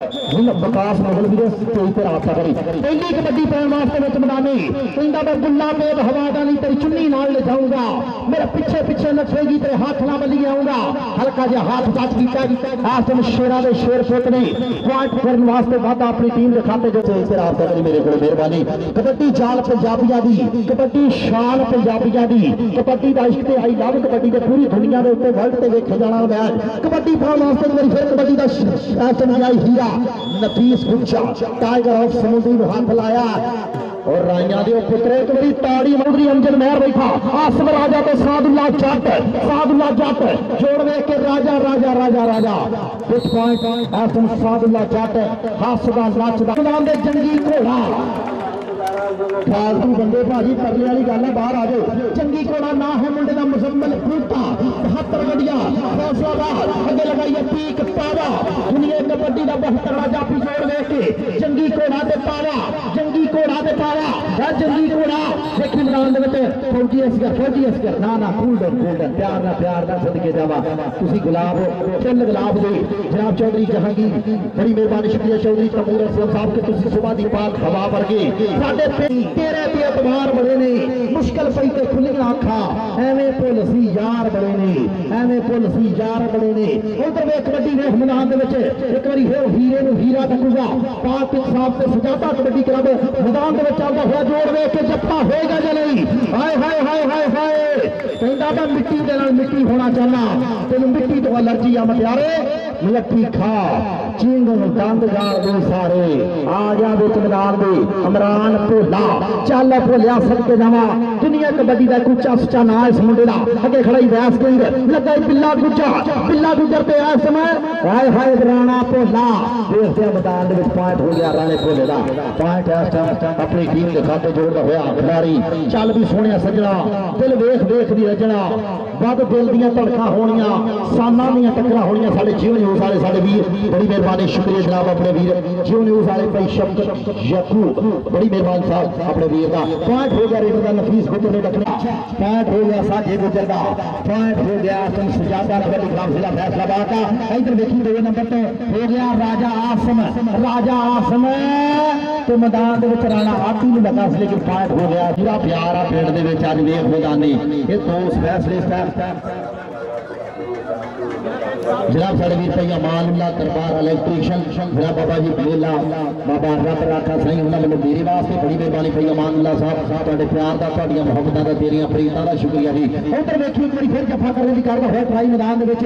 विकास मुगल भी स्टेज पर रबता करी पहली कबड्डी पैन वास्ते में मैदानी कहता मैं बुला पेद हवादा नहीं तेरी चुन्नी नाल ले जाऊंगा मेरे पीछे पीछे नचेगी तेरे हाथ ना बली आऊंगा हल्का जिहा हाथ टच किया आज तुम शेरा दे शेर पुत ने पॉइंट करने वास्ते वादा अपनी टीम के खाते जो स्टेज पर रबता करी मेरे को मेहरबानी कबड्डी जाल पंजाबियां दी कबड्डी शान पंजाबियां दी कबड्डी दा इश्क ते आई लव कबड्डी ते पूरी दुनिया के उत्ते वर्ल्ड ते वेखे जाना मैच कबड्डी पाउण वास्ते मेरी फिर कबड्डी दा समझाई हीरा नफीस गुच्छा टाइगर ऑफ समुद्री हाथ लाया और राइया दे पुत्रे एक बड़ी ताड़ी मौदरी अंजन महर बैठा आसम राजा तो सादुल्ला जट जोड़ वे के राजा राजा राजा राजा इस पॉइंट आसम सादुल्ला जट हसदा नचदा नाम दे जंगी घोड़ा फालतू बंदे भाजी करने वाली गल है बाहर आ जाओ जंगी घोड़ा ना है मुंडे का मुजम्मल बूटा 72 गड्डियां फैसलाबाद अगे लगाई पीक पावा दुनिया कबड्डी का बहुत तगड़ा जाफी जोड़ देख के जंगी घोड़ा ते पावा जंगी घोड़ा ते पावा जंगी घोड़ा देखी मैदान फौजी असगर ना कूल डाउन प्यार ना सदके जावा तुसी गुलाब चल गुलाब दे जनाब चौधरी जहांगीर बड़ी मेहरबानी शुक्रिया चौधरी तमूर असलम साहब के तुसी सुबह दी पाक हवा वर्गे साडे तेरे ते अखबार बड़े ने मुश्किल पई ते खुलियां आंखां एवें भुल सी यार बड़े ने एवें भुल सी यार बड़े ने उधर वे कबड्डी वेख मैदान दे विच एक बारी होर हीरे नूं हीरा तकूगा पाक साहब ते सजादा कबड्डी क्लब मैदान दे विच चलदा होया जोड़ वेख के जप्पा होएगा या नहीं हाय हाय हाय हाय हाय कहंदा मैं मिट्टी दे नाल मिट्टी होना चाहना तेनूं मिट्टी तो एलर्जी आ मटियारे लट्ठी खा चिंग दंद गाल दे सारे आ जा विच मैदान दे इमरान भोला चल भोलिया सदके जावा दुनिया कबड्डी का कुचा सुचा ना इस मुंडे का अगे खड़ा ही वैस किंग लगा बिल्ला गुजर पे इस समय हाय हाय राणा भोला देखते मैदान के पॉइंट हो गया राणे भोले का पॉइंट इस टाइम अपनी टीम के खाते जोड़ता होया खिलाड़ी चल भी सोहणिया सजना दिल वेख वेख दी रजना वध दिल दियां धड़कां होणियां साना दियां टक्करां होणियां साडे जीव न्यूज़ वाले साडे वीर बड़ी मेहरबानी शुक्रिया जनाब अपने वीर जीव न्यूज़ वाले भाई शफकत यकूब बड़ी मेहरबानी साहब अपने वीर का पॉइंट हो गया रेडर का नफीस गुजर ने रखना पॉइंट हो गया साझे गुजर का पॉइंट हो गया तुम सजादा कबड्डी क्लब जिला फैसलाबाद का इधर देखी 2 नंबर तो हो गया राजा आसम तो मैदान के राणा हाथी में लगा लेकिन पॉइंट हो गया पूरा प्यार आ पिंड के अज वेख मैदानी ये तो फैसले जनाब साढ़े वीर भाई अमानुल्लाह दरबार इलेक्ट्रीशियन जनाब बाबा जी बेला बाबा रब राखा सही उन्होंने मैंने मेरे वास्ते बड़ी मेहरबानी भाई अमानुल्लाह साहब तुहाडे प्यार का तुहाडियां मुहब्बतां दा तेरियां प्रीतां दा शुक्रिया जी उधर देखिए एक बार फिर जफा करने की करदा होया ट्राई मैदान दे विच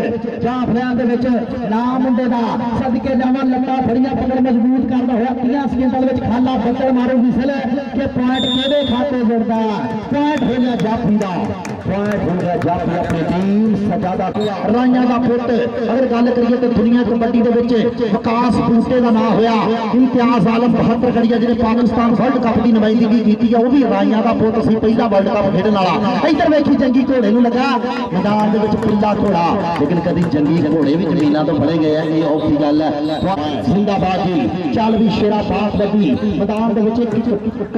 जाफलियां दे विच नाम मुंडे दा सदके जावां लट्टा फड़ियां पकड़ मजबूत करदा होया 30 सेकंडां दे विच खाला बच्चड़ मारो विसल कि पॉइंट केदे खाते जुड़दा पॉइंट हो गया जाफी दा पॉइंट हो गया जाफी अपनी टीम सजादा राइयां दा पुੱਤ अगर गल करिए तो दुनिया कबड्डी विकास बूटे का नाम होया इम्तियाज आलम 72 गड़िया जिन्हें पाकिस्तान वर्ल्ड कप की नुमाइंदगी की है वह भी राइया का पुੱਤ सी पहला वर्ल्ड कप खेडन वाला इधर वेखी जंगी घोड़े लगा मैदान पीला घोड़ा लेकिन कभी जंगी घोड़े भी जमीना तो फड़े गए हैं ये औखी गल है जिंदाबाद जी चल भी शेरा पास लगी मैदान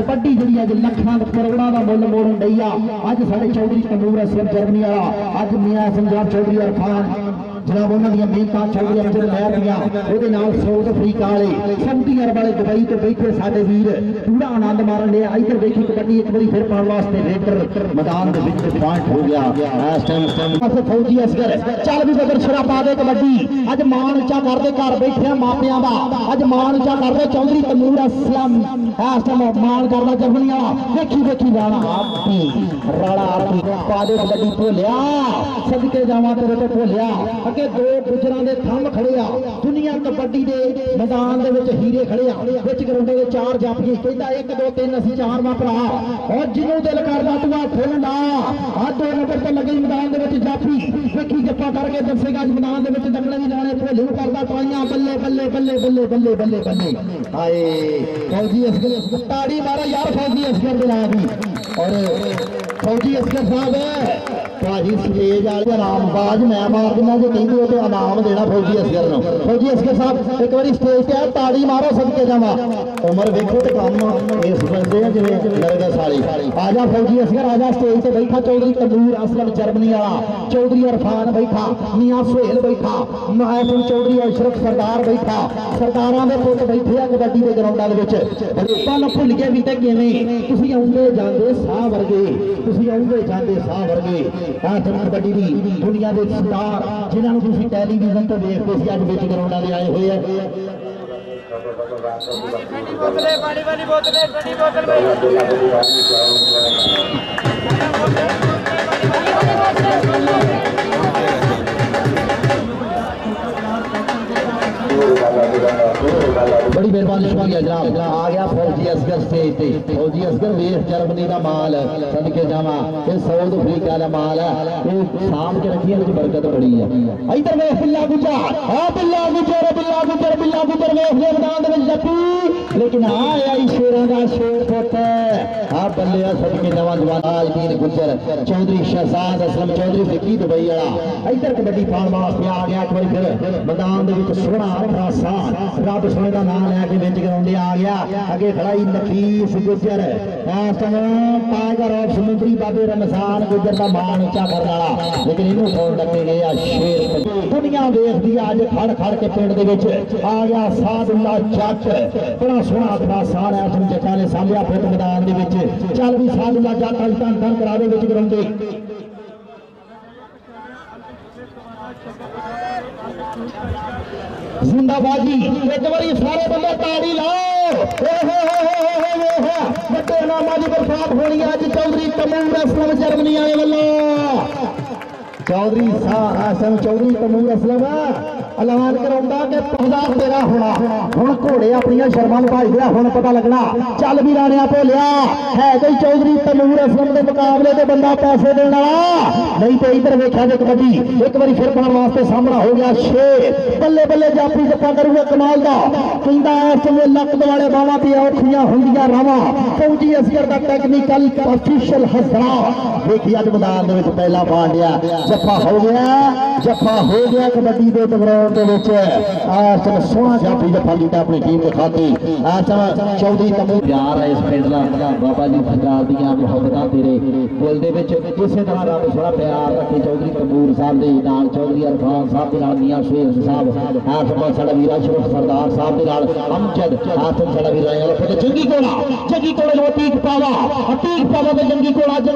कबड्डी जी अज लखों करोड़ों का मुल मोड़न डई आ अज साढ़े चौधरी तमूर असलम जर्मनी वाला अज मियां संजाब चौधरी अरफान जनाब उन्होंने मेहनत चौधरी अंजन लहर दिया साउथ अफ्रीका वाले सऊदी अरब वाले दुबई तो बैठे साडे वीर पूरा आनंद मारन लिया इधर देखी कबड्डी एक बार फिर पाने वास्ते रेडर मैदान के पॉइंट हो गया फौजी असगर चल भी बगर छड़ा पा दे कबड्डी अज मान उचा करते घर बैठे मापियां का अज मान उचा करते चौधरी तमूर असलम इस टाइम मान करता जर्मनी वाला देखी राणा आपी पा दे कबड्डी भोलिया सदके जावा तेरे तो भोलिया अगे 2 गुजरां दे थंम खड़े आ दुनिया कबड्डी दे मैदान दे विच हीरे खड़े आ विच ग्राउंडे दे 4 जाफी कहंदा 1 2 3 ਅਸੀਂ 4 वा भरा और जिन्हों दिल करदा तू फुल ला आ 2 नंबर ते लगे मैदान दे विच जाफी वेखी जप्पा करके दसेगा मैदान दे विच दंगले भी जाने भोले नूं करदा टवाइयां बल्ले बल्ले बल्ले बल्ले बल्ले बल्ले बल्ले हाय फौजी असगर ताड़ी मारो यार फौजी असगर दे नाम दी और फौजी असगर साहब भाजी स्टेज वाले इनाम बाज मैं मार देना जो कहते हो तो इनाम देना फौजी असगर नो। फौजी असगर साहब एक बार स्टेज पे आए ताड़ी मारो सदके जावा। उम्र वेखो तो काम इस बंदे जिवें नरगस वाली। आजा फौजी असगर आजा स्टेज पे बैठा चौधरी तंदूर असलम जर्मनी वाला, चौधरी इरफान बैठा, मियां सुहेल बैठा, महफूज चौधरी अशरफ सरदार बैठा, सरदारां दे पुत बैठे आ कबड्डी के ग्राउंडां दे विच। अपन भुल गए भी ते किवें तुसीं आउंदे जांदे साह वर्गे, तुसीं आउंदे जांदे साह वर्गे। आ कबड्डी दी दुनिया दे स्टार जिन्हां नूं तुसीं टेलीविजन ते देखदे सी अज विच ग्राउंडां दे आए होए आ। पानी वाली बोतल ठंडी बोतल बड़ी मेहरबानी शुक्रिया जनाब। आ गया फौजी असगर स्टेज पे। फौजी असगर वेख जर्मनी का माल सदके जावा, ये साउथ अफ्रीका का माल है, ये साम के रखी है, बरकत बड़ी है। इधर वेख बिल्ला गुजर, हां बिल्ला गुजर, बिल्ला गुजर, बिल्ला गुजर वेख ले मैदान दे विच जप्पी, लेकिन हां आई शेरां दा शेर पुत हां बल्ले सदके जावा जवान आलदीन गुजर, चौधरी शहजाद असलम चौधरी फिक्की दुबई वाला इधर कबड्डी पाउण वास्ते आ गया। एक बार फिर मैदान दे विच सोहना आसान रब सोने का नाम लैके बिच ग्राउंडे आ गया। अगे खड़ाई नफीस गुजर, टाइगर ऑफ समुद्री बाबे रमजान गुजर का मान उच्चा करने वाला, लेकिन इनू फोन लगे गए शेर। दुनिया देखती अज खड़ खड़ के पिंड दे विच आ गया सादुल्ला जट, बड़ा सोहना आसान है तुम जटा ने सांभिया फिर मैदान दे विच। चल भी सादुल्ला जट अज धन धन करा दे विच ग्राउंडे। जिंदाबाजी एक बारी सारे बंदे ताड़ी लाओ। बड़े इनामां दी बरसात होनी है अज चौधरी तमूर असलम जर्मनी वाले वालों। चौधरी असलम चौधरी तमूर असलम ऐलान कराउंदा कि पहला तेरा होना। हुण घोड़े अपनी शर्मा भाजदे हुण पता लगना। चल भी राणिया भोलिया है कोई चौधरी तमूर असलम के मुकाबले ते बंदा पैसे देने वाला नहीं। तो इधर वेख्या जे कबड्डी एक बार फिर पाने वास्ते सामना हो गया शेर। बल्ले बल्ले जाफी जप्पा करूगा कमाल का कहता इस वे लक दवाले बावां ते औखियां होंदियां रावां। फौजी असगर का टेक्निकल ऑफिशियल हसरा देखिए अज मैदान दे विच पहला पांडिया जफा हो गया, जफा हो गया कबड्डी दे ग्राउंड दे विच। चल सोहना जाफी जफा कीता अपनी टीम के खाते। चल चौधरी तमूर यार है इस पिंड दा बाबा जी सरकार दियां मुहब्बतां तेरे दिल दे विच इसे तरह रब सोहना प्यार रखे। चौधरी तमूर साहब दे नाल चौधरी इरफान साहब दे नाल मियां सुहेल साहब साडा वीर अशरफ सरदार साहब दे नाल अमजद साडा वीर आया फिर जंगी कोड़ा नो तीक पावा ते जंगी कोड़ा ते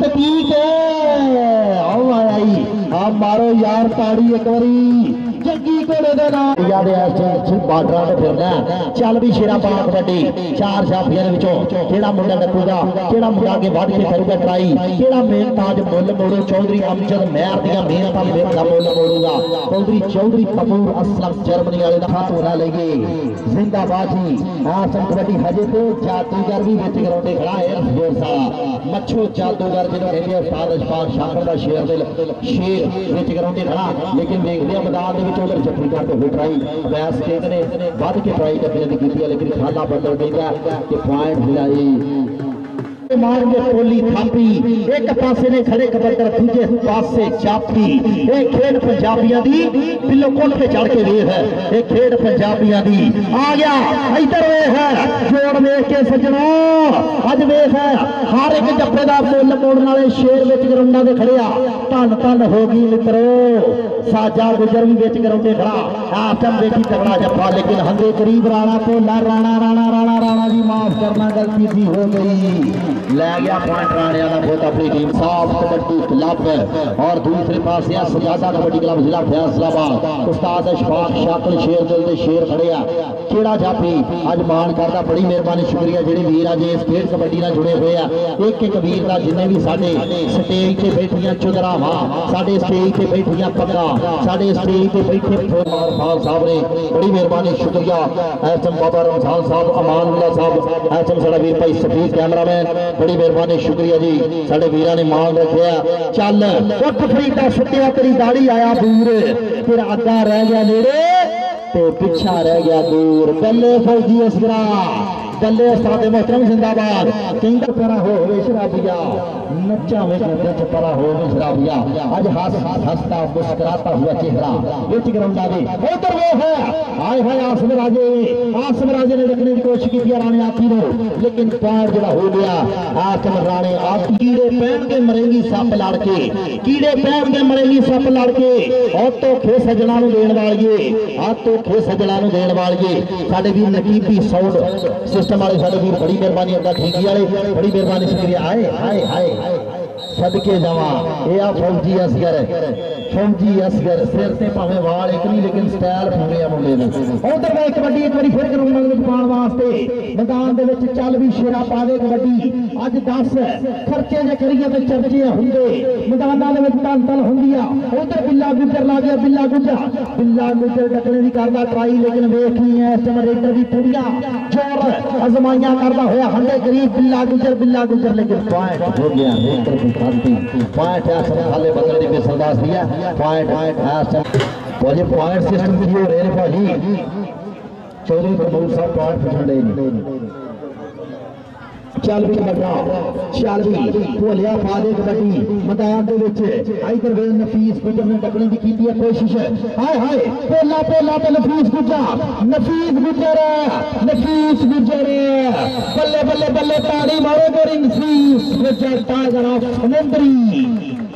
तीक आओ आई आ मारो यार ताड़ी एक बारी जंगी कोड़े दे नाल याद है बार्डरां ते फिरना। चल भी शेरा पा कबड्डी चार जाफियां दे विचों केड़ा मुंडा डकूगा, केड़ा मुंडा अगे वध के करूगा ट्राई, केड़ा मेहनत आज मुੱਲ मोड़ो। चौधरी अमजद मेहर दियां मेहनतां मेरा मुੱਲ मोड़ूगा। चौधरी तमूर असलम जर्मनी वाले दा हाथ होना लगे जिंदाबाजी। आसम कबड्डी हजे तो जादूगर भी विच ग्राउंडे खड़ा है जोर सारा मच्छो जादूगर जिन्हों कहते उस्ताद अशफाक शाकर दा शेर विच ग्राउंडे खड़ा। लेकिन देखते मैदान दे उधर जफी करते हुए ट्राई बैस के वध के ट्राई करने की की, लेकिन खाला बदल कहता कि पॉइंट मिला मारगे पोली थापी एक पासे ने खड़े कबड्डर दूजे पासे जाफी। ये खेड पंजाबियों दी बिलो कोठे चढ़ के वेख है, ये खेड पंजाबियों दी आ गया। इधर वेख है जोड़ वेख के सजनो अज वेख है हर एक जफे का मुੱਲ मोड़न वाले शेर विच ग्राउंडां दे खड़िया धन धन हो गई मित्रो। साजा गुजर भी विच ग्राउंडे खड़ा आसम देखी तगड़ा जफा, लेकिन हंगे करीब राणा भोला राणा जी माफ करना गलती सी हो गई। लै गया पॉइंट राणिया का बहुत अपनी टीम साफ कबड्डी क्लब। और दूसरे पास सजादा कबड्डी क्लब जिला फैसलाबाद उस्ताद अशफाक शाकर शेर दिल दे शेर खड़े आ। केड़ा जाफी अज मान करदा बड़ी मेहरबानी शुक्रिया जेडे वीर अज इस खेड कबड्डी नाल जुड़े हुए आ। एक एक वीर दा जिन्ने भी साडे स्टेज ते बैठियां चुदरावां साडे स्टेज ते बैठियां पग्गा साडे स्टेज ते बैठे खान साहब ने बड़ी मेहरबानी शुक्रिया। एसएम बाबा रमजान साहब अमानुल्लाह साहब एसएम साडा वीर भाई सफीर कैमरामैन बड़ी मेहरबानी शुक्रिया जी। साडे वीरां ने मान रखिया। चल उठ फरीदा सुटिया तेरी दाढ़ी आया दूर तेरा अद्धा रह गया नेड़े तो पिछा रह गया दूर। बल्ले फौजी असगरा बल्ले उस्ताद मोहतरम जिंदाबाद कहंदा परा होवे शराबिया नचावे करदे च परा होवे शराबिया आज हंसता मुस्कुराता हुआ चेहरा विच ग्राउंडा दे उधर वो है हाय हाय आसम राजे ने रखने की कोशिश की राणे आती नो लेकिन पैर जड़ा हो गया आसम राणे आप कीड़े पहन के मरेंगी सप लड़ के कीड़े पहन के मरेंगी सप लड़ के और तो खे सजना नु देण वालिए आ तो खे सजना नु देण वालिए साडे भी नकीबी साउंड सिस्टम वाले साडे भी बड़ी मेहरबानी अदा ठीकी वाले बड़ी मेहरबानी शुक्रिया हाय हाय हाय सदके जावा ए आ फौजी असगर सिर ते भावे वाल एक नहीं लेकिन स्टाइल पूरे आ मुंडे ने उधर वे कबड्डी एक बारी फिर ग्राउंड में पाण वास्ते मैदान दे विच चल भी शेरा पावे कबड्डी अज 10 खर्चे जे करिए ते चर्चे हुंदे मैदानां दे विच तन हुंदिया उधर बिल्ला गुजर ला गया बिल्ला गुजर टकने दी करदा ट्राई लेकिन वेखी है इस टाइम रेडर दी पूरियां जोर अजमाइयां करदा होया हंडे करीब बिल्ला गुजर लेकिन पॉइंट हो गया रेडर की शांति पॉइंट है सब हाले बदल दी बेसरदास दिया पॉइंट है भाजी पॉइंट सिस्टम की हो रहे हैं भाजी चौधरी प्रमोद साहब पॉइंट पछाड़े नहीं चल भी बड़ा चल भी भोलिया पा दे कबड्डी मैदान दे विच इधर वे नफीस गुजर ने टकने की कीती है कोशिश हाय हाय पोला ते नफीस गुजर बल्ले ताड़ी मारो गोरिंग नफीस गुजर टाइगर ऑफ समुंदरी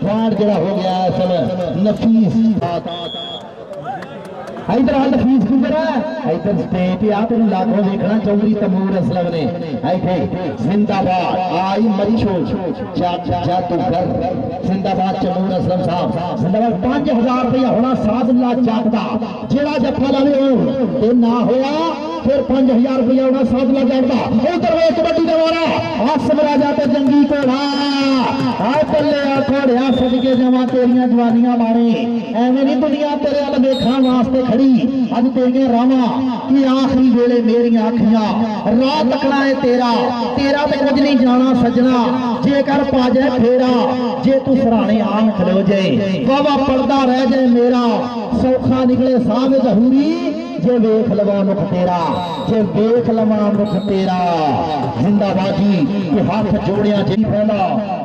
पॉइंट जड़ा हो गया है समय नफीस इधर हाल फीस गुजर है इधर स्टेट या तेन लाखों देखना चौधरी तमूर असलम ने ऐठे जिंदाबाद आई मच्छो जादूगर जिंदाबाद तमूर असलम साहब जिंदाबाद 5000 रुपया होना सादुल्ला जागदा जेड़ा जफा लावे हो ते ना होया फिर 5000 रुपया होना सादुल्ला जागदा उधर वे कबड्डी दा वारा आसम राजा ते जंगी घोड़ा आ बल्ले आ घोड़िया सदके जावां तेरियां जवानियां मारे एवें नहीं दुनिया तेरे अल देखण वास्ते अज तेरिया रावा कि आखिरी वेले मेरिया अखियां राह तकना है तेरा तो कुछ नहीं जाना सजना जेकर पा जाए फेरा जे तू सराने आन खलो जाए बाबा पड़दा रह जाए मेरा सौखा निकले साहब जहूरी जे वेख लवा मुख तेरा जे वेख लवा मुख तेरा जिंदाबाजी के हाथ जोड़िया जी फायदा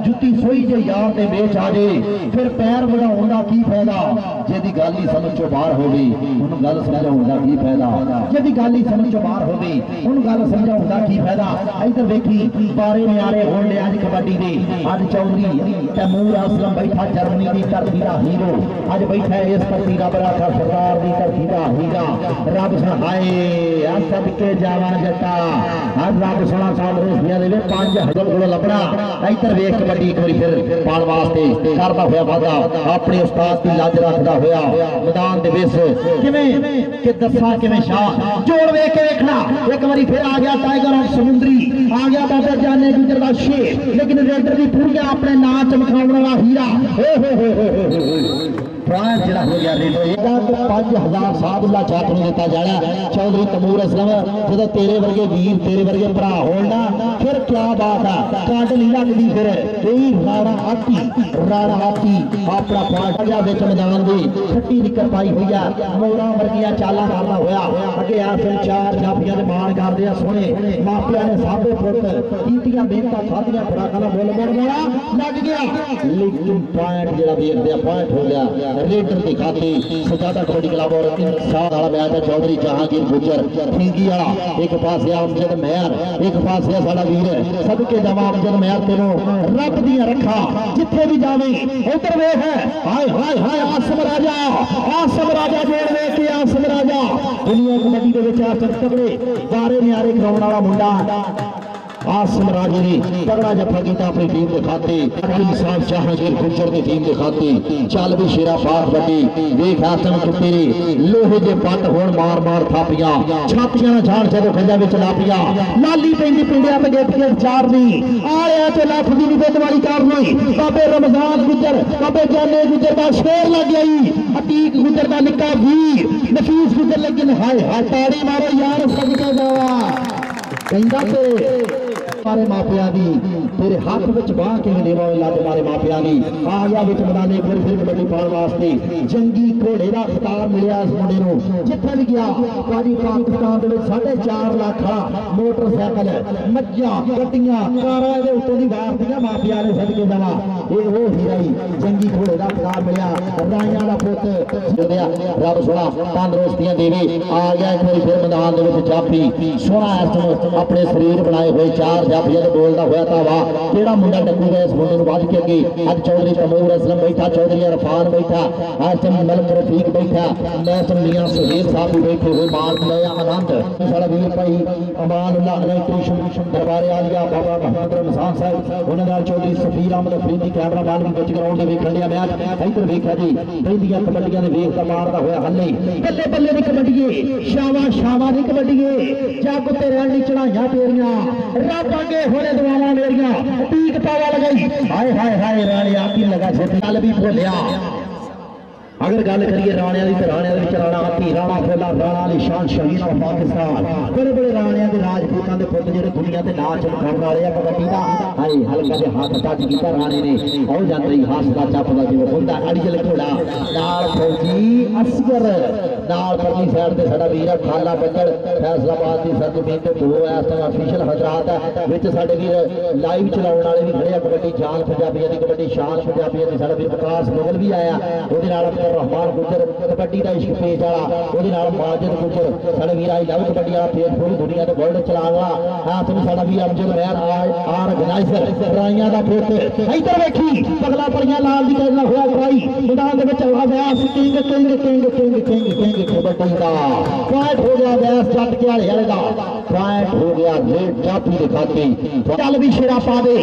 जुत्ती सोई जे यार दे बेच आ जाए फिर पैर बढ़ाउण दा की फायदा जेदी गल ही समझ चो बाहर हो गई उन्होंने गल समझाउण दा की फायदा जेदी गल ही समझ चो बाहर हो गई उन्होंने गल समझाउण दा की फायदा इधर देखी बारे न्यारे होण ले अज कबड्डी दे अज चौधरी तैमूर असलम बैठा जर्मनी दी धरती दा हीरो अज बैठा इस धरती दा बराखा सरदार दी धरती दा हीरा रब सहाय आ सदके जावा जटा आज रब सोना साल रोसिया दे 5000 कोल लपड़ा इधर वेख कबड्डी एक बारी फिर पाल वास्ते करदा होया वादा अपने उस्ताद दी लाज रखदा होया मैदान दे विच किवें कि दसा किवें शाह जोड़ वेख के देखना एक बारी फिर आ गया टाइगर ऑफ समुंदरी आ गया बाबा जाने गुजर दा शेर लेकिन रेडर दी पूरियां अपने नाम चमकाउण वाला हीरा हो पॉइंट जड़ा हो गया रेडर 5000 सादुल्ला जाट नूं दिता जाना चौधरी तमूर असलम जदों तेरे वर्गे वीर तेरे वर्गे भरा होण ना फिर क्या बात है कांड नहीं लगदी फिर कई राणा हाथी अपना पॉइंट जा विच मैदान दी छट्टी निकल पाई हुई है मोरा वर्गियां चालां करदा होया अगे आ फिर चार जाफियां दे मान करदे आ सोहणे मापियां ने साबे पुੱਤ कीतियां बेनतां खादियां खुराकां दा मुੱਲ मोड़ना लग गया लेकिन पॉइंट जड़ा देखदे आ पॉइंट हो गया रेडर के खाते सजादा कबड्डी क्लब और इंसाफ वाला मैच है चौधरी जहांगीर गुजर ठिंगी वाला एक पास है अमजद मेहर एक पास है साडा वीर सबके जमा अमजद मेहर तेनों रब दी रखा जिथे भी जावे उधर वेख है हाय हाय हाय आसम राजा जोड़ वे के आसम राजा दुनिया कबड्डी दे विच आ तगड़े बारे न्यारे कराउण वाला मुंडा आसम राजे ने तगड़ा जफा किया अपनी टीम के खाते साहब जहांगीर गुजर की टीम के खाते चल भी शेरा पास बड़ी देख आसम तेरे लोहे के पट होण मार मार थापियां छापियां झाड़ जदों खंजा विच लापियां लाली पेंदी पिंडिया ते गेटियां चार दी आया ते लाख दी नी बेद वाली कार नहीं बाबे रमजान गुजर बाबे जाने गुजर दा शेर लग गई अतीक गुजर दा निक्का वीर नफीस गुजर लेकिन हाय हाय ताड़ी मारो यार सदके जावा कहंदा ते मारे मापिया दी तेरे हाथ में बाह के देवा लग मारे मापिया ने आ गया विच मैदान एक बार फिर कबड्डी पाने वास्ते जंगी घोड़े का खिताब मिलिया इस मुंडे नूं जिथे भी गया भाजी पाकिस्तान दे विच 4.5 लाख मोटरसाइकिल मज्जां गड्डियां कारां दे उत्तों दी वारदियां मापिया ने सदके जावा ये वो हीरा ही जंगी घोड़े का खिताब मिलिया राइयां दा पुत जदिया रब सोना तंदुरुस्तियां देवे आ गया एक बार फिर मैदान दे विच जाफी सोना इस अपने शरीर बनाए हुए 4 जाफियां ते बोलदा होया तावा केड़ा मुंडा टकूगा इस मुंडे नूं वध के अगे अज चौधरी तमूर असलम बैठा चौधरी इरफान बैठा आज मलक रफीक बैठा मैसम मियां सुहेल साहब भी बैठे हुए मान लिया आनंद साडा वीर भाई अमानुल्लाह इलेक्ट्रीशियन दरबारे आलिया बाबा मोहम्मद रमजान साहब उन्हां नाल चौधरी सफीर अहमद अफरीदी कैमरामैन भी विच ग्राउंड दे वेखण लिया मैच इधर वेखिया जी पहलियां कबड्डियां दे वेखदा मारदा होया हल्ले बल्ले बल्ले दी कबड्डीए शावा शावा दी कबड्डीए जग ते रहनी चढ़ाइयां तेरियां रब अगे होने दुआवां मेरियां पीक पावा लगाई हाय हाय हाय राणिया की लगा से गल भी भुलिया अगर गल करिए राणिया की तो राणिया राणा हाथी राणा फुला राणा अली शान शहीन ऑफ पाकिस्तान बड़े बड़े राणिया के राजपूतों के पुत जो दुनिया के नाच विखाण वाले कबड्डी का हाय हल्का जिहा हाथ टच किया राणे ने और जाते ही हसदा चपदा जिवें हुंदा अड़ियल घोड़ा नाल फौजी असगर नाल परली साइड ते साडा वीर खाला बंजड़ फैसलाबाद की सर्टिफिकेट दो इस टाइम ऑफिशियल हजरात विच साडे वीर लाइव चलाउण वाले भी खड़े कबड्डी जान पंजाबियों की कबड्डी शान पंजाबियों की साडा वीर विकास मुगल भी आया उहदे नाल रहमान गुजर कबड्डी का इश्क पेज वाला माजिद गुजर साडे वीर आई लव कबड्डी वाला पेज पूरी दुनिया के वर्ल्ड चलाने वाला हाथ में साडा वीर अमजद महर ऑर्गेनाइजर राइयां दा पुत इधर वेखी पगला परियां लाल दी कहना होया ट्राई मैदान दे विच अभ्यास king king king king king king kabaddi दा पॉइंट हो गया बैस जट के वाले दा पॉइंट हो गया रेड जाफी दे खाते चल भी शेरा पा दे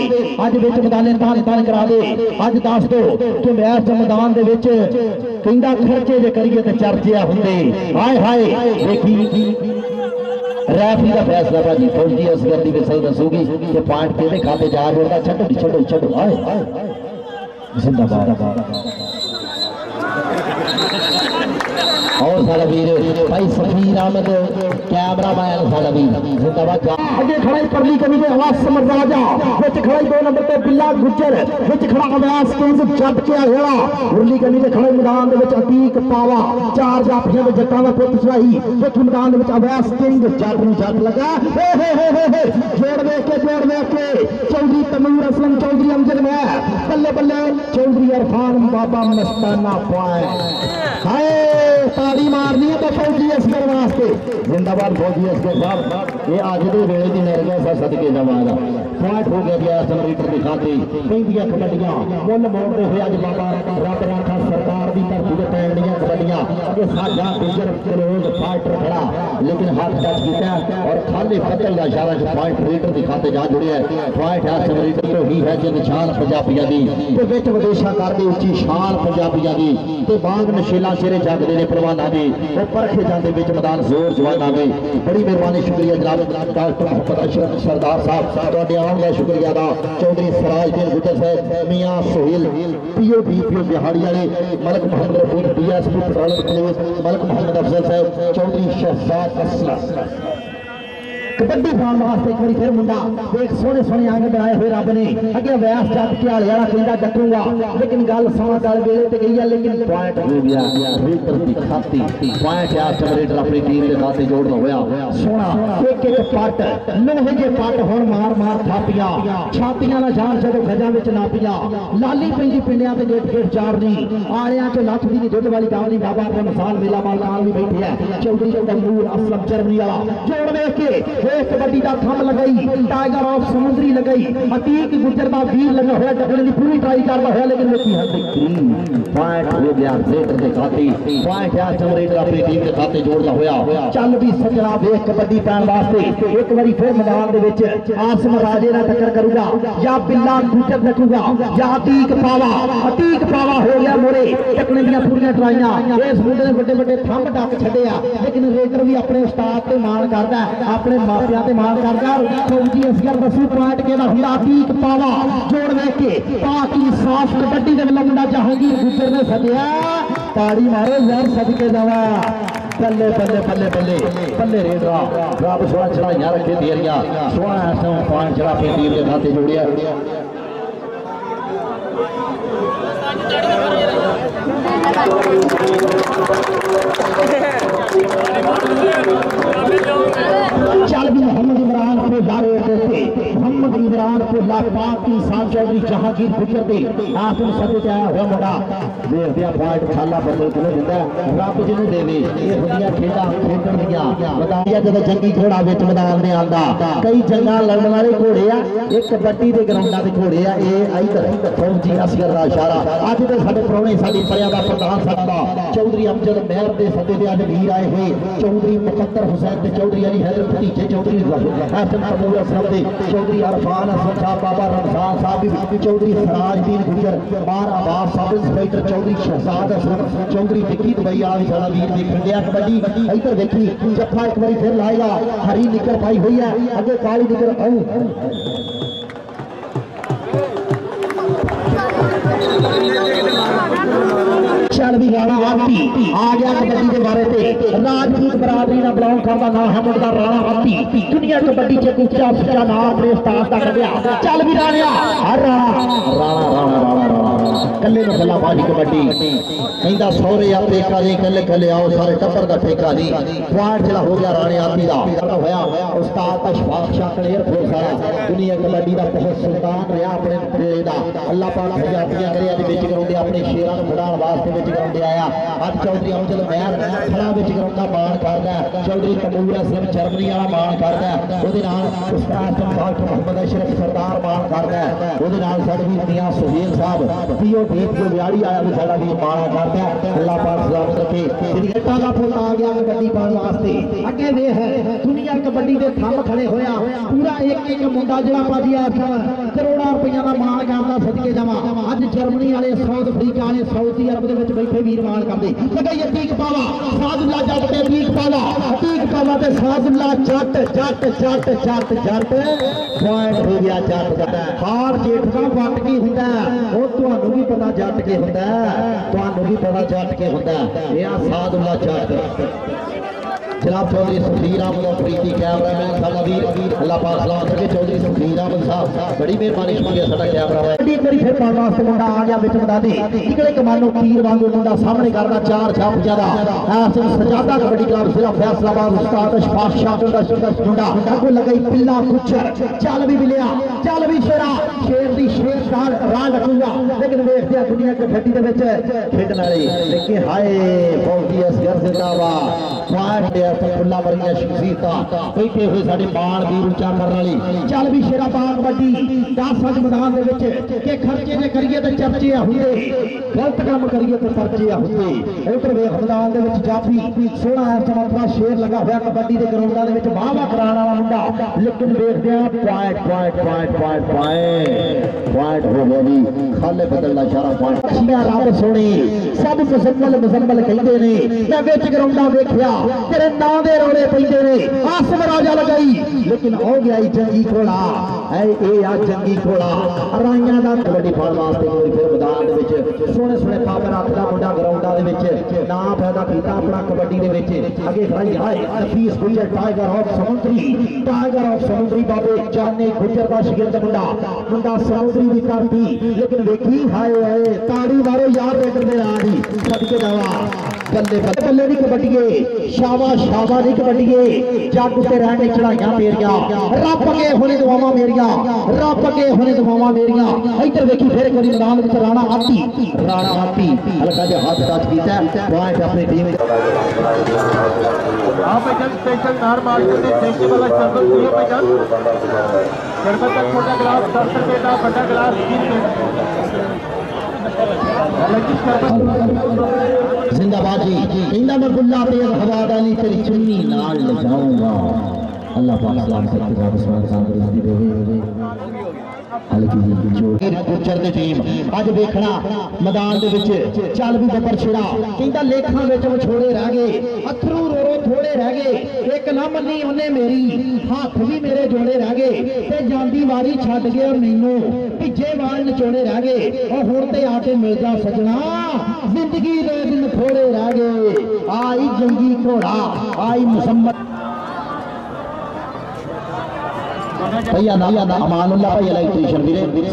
अज विच मैदान तान करा दे अज दस दो कि मैच मैदान दे विच कहंदा खर्चे जे करिए तो चर्चे होंगे हाय हाय देखी रैफरी का फैसला भाजी फौजी असगर की विसल दसूगी कि पॉइंट केड़े खाते जा रहा छड्डो छड्डो छड्डो हाय जिंदाबाद और साडा वीर भाई सफीर अहमद कैमरामैन साडा वीर जिंदाबाद अगे खड़ा परली कमी दे आवाज समर राजा विच खड़ा 2 नंबर ते बिल्ला गुजर विच खड़ा अभ्यास किंग जट के हेला उरली कमी दे खड़े मैदान दे विच अतीक पावा 4 जाफियां दे जट्टां दा पुत सवाई विच मैदान दे विच अभ्यास किंग जट नूं जट लगा हे हे हे हे जोड़ देख के चौधरी तमूर असलम चौधरी अमजद में बल्ले बल्ले चौधरी इरफान बाबा मस्ताना पॉइंट हाय ताड़ी मारनी है तो फौजी असगर वास्ते जिंदाबाद फौजी असगर साहब ये आज दे वेले दी नरगा सा सदके जमाना पॉइंट हो गया मीटर की खाते पैंदियां कबड्डियां मुल मोड़ते हुए अज बाबा रब राखा सरकार की धरती से पैंदियां कबड्डियां अगे साडा गुजर फिरोज फाइटर खड़ा लेकिन हाथ टच किया और खाली पत्तल का इशारा च पॉइंट मीटर की खाते जा जुड़े पॉइंट मीटर तो ही है जो निशान पंजाबियों की ते विच विदेशा करदी उच्ची शान पंजाबियों की ते बाग नशीला शेरे जगदे ने परवाना भी वो परखे जाते बिच मैदान जोर जवाना में बड़ी मेहरबानी शुक्रिया जनाब डॉक्टर मोहम्मद अशरफ सरदार साहब तुहाडे आउण दा शुक्रिया अदा चौधरी सराजदीन गुजर साहब मियां सोहेल पीओ बिहाड़ी वाले Malik Mohammad Rafiq DSP petroleum police Malik Mohammad Afzal साहब चौधरी शहजाद असलम कबड्डी पाने वास्ते एक बार फिर मुंडा एक सोने सोने आंगे बनाए हुए रब ने अगे व्यास जट ध्याले वाला कहंदा डकूंगा लेकिन गल समा गल वेले ते गई है लेकिन पॉइंट हो गया मीटर की खाती पॉइंट या चमरेटर अपनी टीम के खाते जोड़ना होया सोना एक एक पट लोहे के पट हुण मार मार थापिया छातियां ना जान छो गजां विच नापिया लाली पैंदी पिंडियां ते गेट गेट चारनी आलियां च लख दी दुध वाली दावली बाबा अपने मसाल मेला माल भी बैठे है चौधरी तंबूर असलम जर्मनी वाला जोड़ वेख के कबड्डी का थम लगाई टाइगर ऑफ समुद्री लगाई अतीक गुजर का वीर लगा हुआ डकने की पूरी ट्राई करता हुआ लेकिन पॉइंट हो गया रेटर के खाते पॉइंट है चमरेटर अपनी टीम के खाते जोड़ता हुआ चल भी सजना वेख कबड्डी पैन वास्ते एक बारी फिर मैदान दे विच आसम राजे नाल टक्कर करूगा या बिल्ला गुजर रखूगा या अतीक पावा हो गया मोरे डकने दी पूरी ट्राइयां इस मुंडे ने बड़े बड़े थंब डक छड्डे आ लेकिन रेटर भी अपने उस्ताद ते मान करदा अपने मापिया ते मान करदा फौजी असगर दसू पॉइंट केदा हुंदा अतीक पावा जोड़ वेख के पाकी साफ कबड्डी दे वल्लों मुंडा जहांगीर गुजर ने सदिया ताड़ी मारो यार सदके जावा बल्ले बल्ले बल्ले बल्ले बल्ले रेडरा रब सोना चढ़ाइया रखे देरिया सोना ऐसा पान चढ़ा अपने टीम के खाते जोड़िया चल भी मोहम्मद इमरान को दारे देते मोहम्मद इमरान को लापाक इंसान चौधरी जहांगीर गुजर दे आखिर सदे ते आया हुआ मुंडा देखदे पॉइंट खाला बदल के दिंदा रब जिन्हों देवे ये दुनिया खेड़ा खेडण दियां बताया जब जंगी घोड़ा विच मैदान में आंदा कई जंगां लड़न वाले घोड़े आ एक कबड्डी दे ग्राउंडां दे घोड़े आ ये इधर फौजी असगर दा इशारा अज दे साडे प्राहुणे साडी परिया दा प्रधान साडा चौधरी अमजद मेहर दे सदे ते अज वीर आए हुए चौधरी मुकद्दर हुसैन ते चौधरी अली हैदर भतीजे चौधरी हसन कपूर असलम दे चौधरी अरफान असलम साहब बाबा रमजान साहब भी चौधरी सराजदीन गुजर बार आबाद sub inspector Chaudhry Shahzad Aslam Chaudhry Vicky Dubai आ भी साडा वीर देखण दिया कबड्डी इधर देखी जफ्फा एक बार फिर लाएगा हरी निकर पाई हुई है अगे काली निकर चल भी राणा वापी आ गया कबड्डी के बारे पे राजपूत बरादरी ना बिलोंग करता ना हमद दा राणा वापी दुनिया कबड्डी च ऊंचा सच्चा नाम अपने उस्ताद दा कढिया चल भी राणा राणा राणा राणा राणा कल्ले नु गल्ला बाजी कबड्डी कहंदा सौरे आ पेका जी कल्ले कल्ले आओ सारे टब्बर दा ठेका जी पॉइंट चला हो गया राणे आती दा होया उस्ताद दा शफाक शाह क्लियर हो सारा दुनिया कबड्डी दा बहुत सुल्तान रहा अपने बेड़े दा अल्लाह पाक हजातियां करे अज विच कराउंदे अपने शेरां नु खड़ाउण वास्ते विच कराउंदे आया अज चौधरी अमजद मेहर खड़ा विच कराउंदा मान करदा चौधरी कपूर असलम जर्मनी वाला मान करदा ओदे नाल उस्ताद डॉक्टर मोहम्मद अशरफ सरदार मान करदा ओदे नाल साडे वीर मियां सुहेल साहब पीओ दीप जो व्याड़ी आया भी साडा वीर मान करदा अल्लाह पाक सलामत रखे तेरी गट्टा दा फुल आ गया कबड्डी पाने वास्ते अगे वे है दुनिया कबड्डी दे थंब खड़े होया पूरा एक एक मुंडा जिहड़ा पाजी आ करोड़ां रुपइया दा मान करदा सदके जावा अज जर्मनी वाले साउथ अफ्रीका वाले सऊदी अरब दे विच बैठे वीर मान करदे लगे अतीक पावा सादुल्ला जट ते अतीक पावा ते सादुल्ला जट जट जट जट जट पॉइंट हो गया जट दा हार जेठ दा वट की हुंदा ओ तुहानू भी पता जट के हुंदा तुहानू भी पता जट के हुंदा ये आ सादुल्ला जट जनाब चौधरी सुखबीर अहमद प्रीति कैमरामैन साडा वीर अल्लाह पाक सलामत रखे चौधरी सुखबीर अहमद साहब बड़ी मेहरबानी शुक्रिया साडा कैमरा है एक बारी फिर पास वास्ते मुंडा आ गया विच मैदान दे निकले कमानो तीर वांगू मुंडा सामने करदा चार छाप ज्यादा आसिम सजादा कबड्डी क्लब सिर्फ फैसलाबाद उस्ताद शफाक शाह दा मुंडा अगो लगाई पिल्ला गुच्छर चल भी मिलिया चल भी शेर दी शेर स्टार राह रखूगा लेकिन देखदे दुनिया कबड्डी दे विच खेडण वाले लेकिन हाय फौजी असगर जिंदाबाद पॉइंट फुल्ला वरिया शख्सियतां बैठे हुए साडे बाण वीर ऊंचा करने वाली चल भी शेरा बाग कबड्डी 10 अज मैदान दे विच के खर्चे जे करिए ते चर्चे हुंदे गलत काम करिए ते चर्चे हुंदे इधर वे मैदान दे विच जाफी सोहना है चमत्रा शेर लगा होया कबड्डी दे ग्राउंडां दे विच वाहवा कराने वाला मुंडा लेकिन देखदे आ पॉइंट हो गया जी खाले बदलना सारा पॉइंट छिया रब सोने सब मुसम्मल कहंदे ने मैं विच ग्राउंडां वेखिया तेरे नां दे रोले पैंदे ने आसम राजा लगाई लेकिन हो गया जंगी घोड़ा है ए आ जंगी घोड़ा राइयां दा कबड्डी पाउण वास्ते कोई फिर मैदान दे विच सोहणे सोहणे पावर रखदा मुंडा ग्राउंडां दे विच नाम पैदा कीता अपना कबड्डी दे विच अगे खड़ाई हाय नफीस गुजर टाइगर ऑफ समुद्री बाबे जाने गुजर दा शिगिर्द मुंडा समुद्री दी करदी लेकिन देखी हाय हाय ताड़ी मारो यार रेडर दे आड़ी सदके जावा बल्ले बल्ले दी कबड्डीए शाबाश दी कबड्डीए जग ते रहने चढ़ाइयां मेरियां रब के होने दुआवां मेरियां इधर देखी फिर एक मैदान विच राणा हाथी हल्का जिहा हाथ टच कीता पॉइंट अपनी टीम आप जन स्पेशल नार मार्केट में देखने वाला शरबत पियो भाईजान शरबत का छोटा गिलास 10 रुपए का बड़ा गिलास 20 रुपए जिंदाबाद जी कहंदा मैं गुल्ला तेज हवादानी तेरी चुन्नी नाल ले जाऊंगा अल्लाह पाक सलाम करके रब सुभान तंदुरुस्ती देवे हल्की जोर गुजर दी टीम अज देखना मैदान दे विच चल भी बपर छिड़ा कहंदा लेखां विच विछोड़े रह गए अथरू रो थोड़े रह गए एक ना मन्नी ओने मेरी हाथ भी मेरे जोड़े रह गए ते जांदी वारी छड्ड गया मैनू भिजे वाल नचोड़े रह गए और हुण ते आके मिल जा सजना जिंदगी दे दिन थोड़े रह गए। आई जंगी घोड़ा, आई मुसम्मत भैया ना अमानुल्ला भाई इलेक्ट्रीशियन वीरे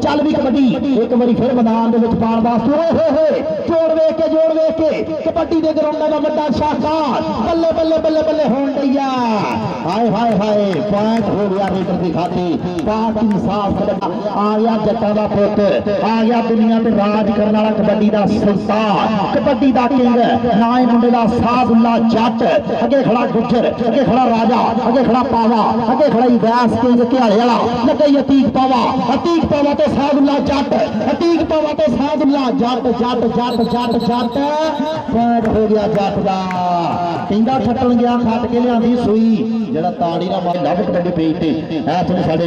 चल भी कबड्डी एक बार फिर मैदान पाने वास्ते जोड़ वेख के कबड्डी के ग्राउंड का बड़ा शाहकार बल्ले बल्ले बल्ले बल्ले होन डईया। हाय हाय हाय पॉइंट हो गया लीडर की खाती पाक इंसाफ आ गया जट्टा का पुत आ गया दुनिया में राज करने वाला कबड्डी का सुल्तान कबड्डी का किंग ना ही मुंडे का सादुल्ला जट अगे खड़ा गुज्जर अगे खड़ा राजा अगे खड़ा पावा अगे खड़ा वैस किंग घियाले वाला लगे अतीक पावा तो सादुल्ला जट अतीक पावा तो सादुल्ला जट जट जट जट जट पैर हो गया जट का कहता छटन गया खट के लिया सुई जरा ताड़ी ना मार लभ कबड्डी पेज पे है तुम साडे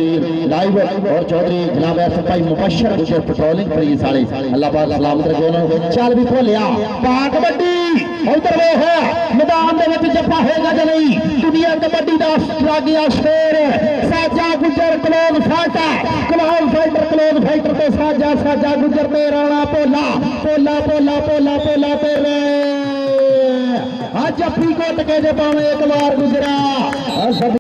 लाइव और चौधरी जनाब एस भाई मुबशर गुजर पेट्रोलिंग पर साले अल्लाह पाक सलामत रखे उन्होंने चल भी भोलिया पा कबड्डी उधर वे है मैदान दे विच जप्पा होगा या नहीं दुनिया कबड्डी दा गया शेर साजा गुजर क्लोज फाइटर तो साजा गुजर पे राणा पोला पोला पोला पोला पोला पे आज जफ्फी कोट के जे पावे एक बार गुजरा।